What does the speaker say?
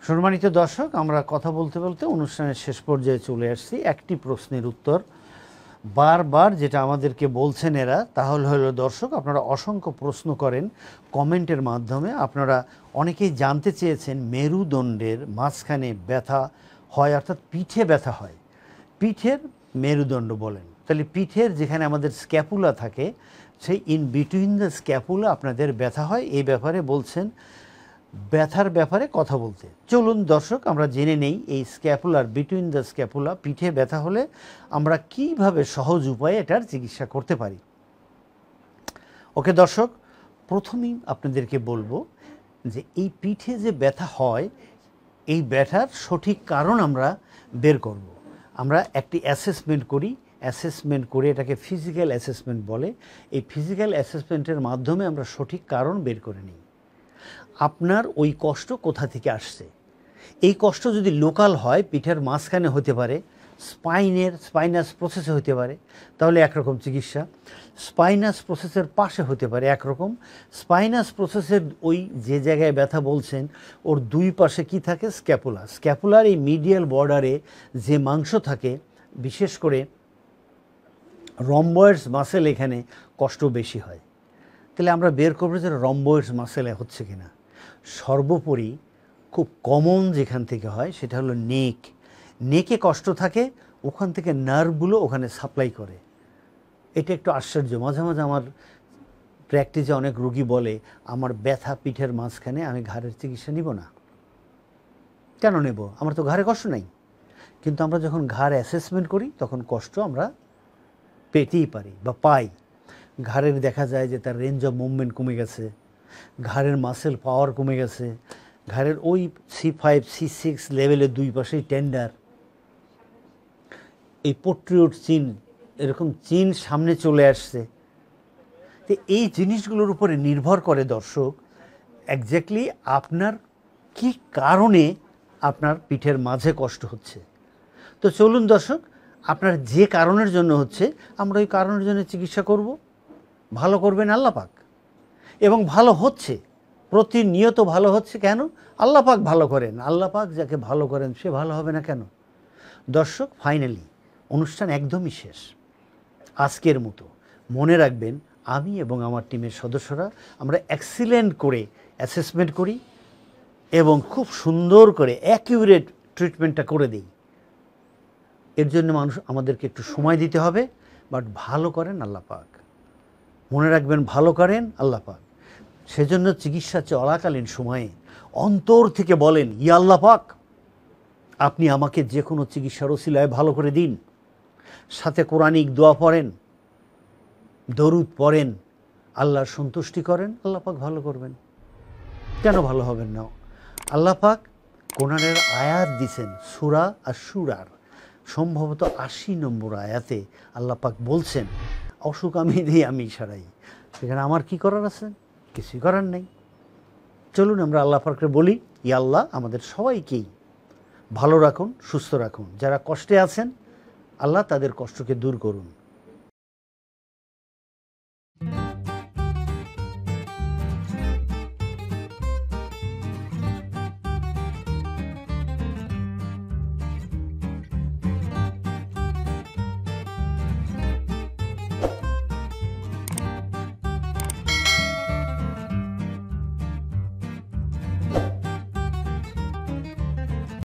সম্মানিত দর্শক, আমরা কথা বলতে বলতে অনুষ্ঠানের শেষ পর্যায়ে চলে আসছি। একটি প্রশ্নের উত্তর বারবার যেটা আমাদেরকে বলছেন এরা, তাহলে হলো দর্শক, আপনারা অসংখ্য প্রশ্ন করেন কমেন্টের মাধ্যমে। আপনারা অনেকেই জানতে চেয়েছেন মেরুদণ্ডের মাঝখানে ব্যথা হয়, অর্থাৎ পিঠে ব্যথা হয়, পিঠের মেরুদণ্ড বলেন। তাহলে পিঠের যেখানে আমাদের স্ক্যাপুলা থাকে, সেই ইন বিটুইন দ্য স্ক্যাপুলা আপনাদের ব্যথা হয়, এই ব্যাপারে বলছেন, ব্যথার ব্যাপারে কথা বলতে। চলুন দর্শক, আমরা জেনে নেই এই স্ক্যাপুলার বিটুইন দ্য স্ক্যাপুলা পিঠে ব্যথা হলে আমরা কিভাবে সহজ উপায়ে এটার চিকিৎসা করতে পারি। ওকে দর্শক, প্রথমেই আপনাদেরকে বলবো যে এই পিঠে যে ব্যথা হয়, এই ব্যথার সঠিক কারণ আমরা বের করব। আমরা একটি অ্যাসেসমেন্ট করি, অ্যাসেসমেন্ট করে এটাকে ফিজিক্যাল অ্যাসেসমেন্ট বলে। এই ফিজিক্যাল অ্যাসেসমেন্টের মাধ্যমে আমরা সঠিক কারণ বের করে নিই। আপনার ওই কষ্ট কোথা থেকে আসছে। এই কষ্ট যদি লোকাল হয়, পিঠের মাঝখানে হতে পারে, স্পাইনাস প্রসেসে হতে পারে, তাহলে একরকম চিকিৎসা। স্পাইনাস প্রসেসের পাশে হতে পারে একরকম। স্পাইনাস প্রসেসের ওই যে জায়গায় ব্যথা বলছেন, ওর দুই পাশে কি থাকে? স্ক্যাপুলা। স্ক্যাপুলার এই মিডিয়াল বর্ডারে যে মাংস থাকে, বিশেষ করে রম্বয়েডস মাসেল, এখানে কষ্ট বেশি হয়। তাহলে আমরা বের করবো যে রম্বয়েডস মাসেলে হচ্ছে কিনা। সর্বোপরি খুব কমন যেখান থেকে হয় সেটা হলো নেক। নেকে কষ্ট থাকে, ওখান থেকে নার্ভগুলো ওখানে সাপ্লাই করে। এটা একটু আশ্চর্য। মাঝে মাঝে আমার প্র্যাকটিসে অনেক রোগী বলে, আমার ব্যথা পিঠের মাঝখানে, আমি ঘাড়ের চিকিৎসা নিব না। কেন নেব? আমার তো ঘাড়ে কষ্ট নাই। কিন্তু আমরা যখন ঘাড় অ্যাসেসমেন্ট করি, তখন কষ্ট আমরা পেতেই পারি বা পাই। ঘাড়ের দেখা যায় যে তার রেঞ্জ অফ মুভমেন্ট কমে গেছে, ঘাড়ের মাসেল পাওয়ার কমে গেছে, ঘাড়ের ওই C5 C6 লেভেলের দুই পাশেই টেন্ডার, এই পোট্রিওট চিন, এরকম চিন সামনে চলে আসছে। তো এই জিনিসগুলোর উপরে নির্ভর করে দর্শক, একজ্যাক্টলি আপনার কি কারণে আপনার পিঠের মাঝে কষ্ট হচ্ছে। তো চলুন দর্শক, আপনার যে কারণের জন্য হচ্ছে, আমরা ওই কারণের জন্য চিকিৎসা করব। ভালো করবেন আল্লাহ পাক, এবং ভালো হচ্ছে, প্রতিনিয়ত ভালো হচ্ছে। কেন? আল্লাহ পাক ভালো করেন। আল্লাহ পাক যাকে ভালো করেন সে ভালো হবে না কেন? দর্শক, ফাইনালি অনুষ্ঠান একদমই শেষ। আজকের মতো মনে রাখবেন, আমি এবং আমার টিমের সদস্যরা আমরা এক্সিলেন্ট করে অ্যাসেসমেন্ট করি এবং খুব সুন্দর করে অ্যাকিউরেট ট্রিটমেন্টটা করে দিই। এর জন্য আমাদেরকে একটু সময় দিতে হবে, বাট ভালো করেন আল্লাহ পাক। মনে রাখবেন, ভালো করেন আল্লাহ পাক। সেজন্য চিকিৎসা চলাকালীন সময়ে অন্তর থেকে বলেন, ইয়া আল্লাহ পাক, আপনি আমাকে যে কোনো চিকিৎসার ওসিলায় ভালো করে দিন। সাথে কোরআনিক দোয়া পড়েন, দরুদ পড়েন, আল্লাহর সন্তুষ্টি করেন, আল্লাহ পাক ভালো করবেন। কেন ভালো হবেন না? আল্লাহ পাক কোরআনের আয়াত দিছেন, সূরা আশ-শুরার সম্ভবত ৮০ নম্বর আয়াতে আল্লাহ পাক বলছেন, অসুখ আমি দিই, আমি সারাই। সেখানে আমার কি করার আছে? কিছুই করার নেই। চলুন আমরা আল্লাহ পাককে বলি, ইয়া আল্লাহ, আমাদের সবাইকেই ভালো রাখুন, সুস্থ রাখুন। যারা কষ্টে আছেন, আল্লাহ তাদের কষ্টকে দূর করুন।